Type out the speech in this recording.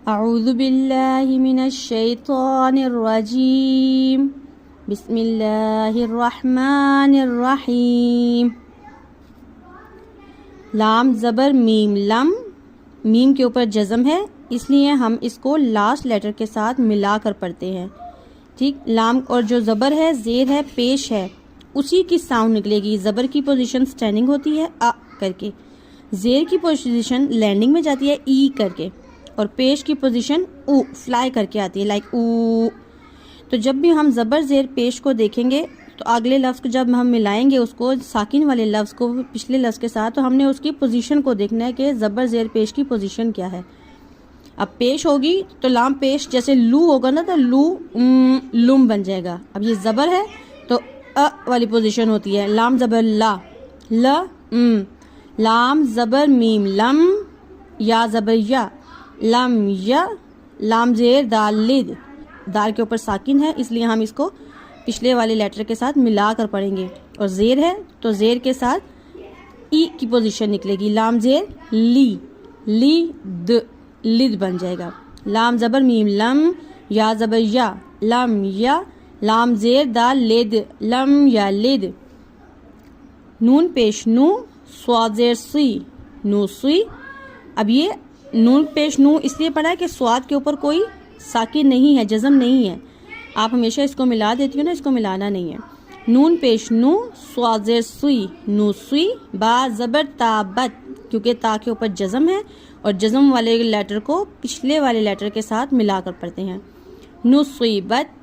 اعوذ باللہ من الشیطان الرجیم بسم اللہ الرحمن الرحیم۔ لام زبر میم، لم میم کے اوپر جزم ہے، اس لیے ہم اس کو لاسٹ لیٹر کے ساتھ ملا کر پڑھتے ہیں، ٹھیک۔ لام اور جو زبر ہے، زیر ہے، پیش ہے، اسی کی ساؤنڈ نکلے گی۔ زبر کی پوزیشن سٹینڈنگ ہوتی ہے آ کر کے، زیر کی پوزیشن لینڈنگ میں جاتی ہے ای کر کے، اور پیش کی پوزیشن او فلائی کر کے آتی ہے لائک او۔ تو جب بھی ہم زبر زیر پیش کو دیکھیں گے تو اگلے لفظ کو جب ہم ملائیں گے اس کو ساکن والے لفظ کو پچھلے لفظ کے ساتھ، تو ہم نے اس کی پوزیشن کو دیکھنا ہے کہ زبر زیر پیش کی پوزیشن کیا ہے۔ اب پیش ہوگی تو لام پیش جیسے لو ہوگا نا، تو لو لم بن جائے گا۔ اب یہ زبر ہے تو والی پوزیشن ہوتی ہے، لام زبر لا، لام زبر میم، لم، یا زبر یا، لم یا، لام زیر دال لد، دال کے اوپر ساکن ہے اس لیے ہم اس کو پچھلے والے لیٹر کے ساتھ ملا کر پڑھیں گے، اور زیر ہے تو زیر کے ساتھ ای کی پوزیشن نکلے گی، لام زیر لی، لی د، لد بن جائے گا۔ لام زبر میم، لم، یا زبر یا، لم یا، لام زیر دال لد، لم یا لد۔ نون پیش نو، سواد زیر سی، نو سی۔ اب یہ نون پیش نو اس لیے پڑھا ہے کہ سواد کے اوپر کوئی ساکن نہیں ہے، جزم نہیں ہے۔ آپ ہمیشہ اس کو ملا دیتی ہو نا، اس کو ملانا نہیں ہے۔ نون پیش نو، سواد زیر سوئی، نو سوئی۔ با زبر تا بت، کیونکہ تا کے اوپر جزم ہے اور جزم والے لیٹر کو پچھلے والے لیٹر کے ساتھ ملا کر پڑھتے ہیں۔ نو سوئی بت،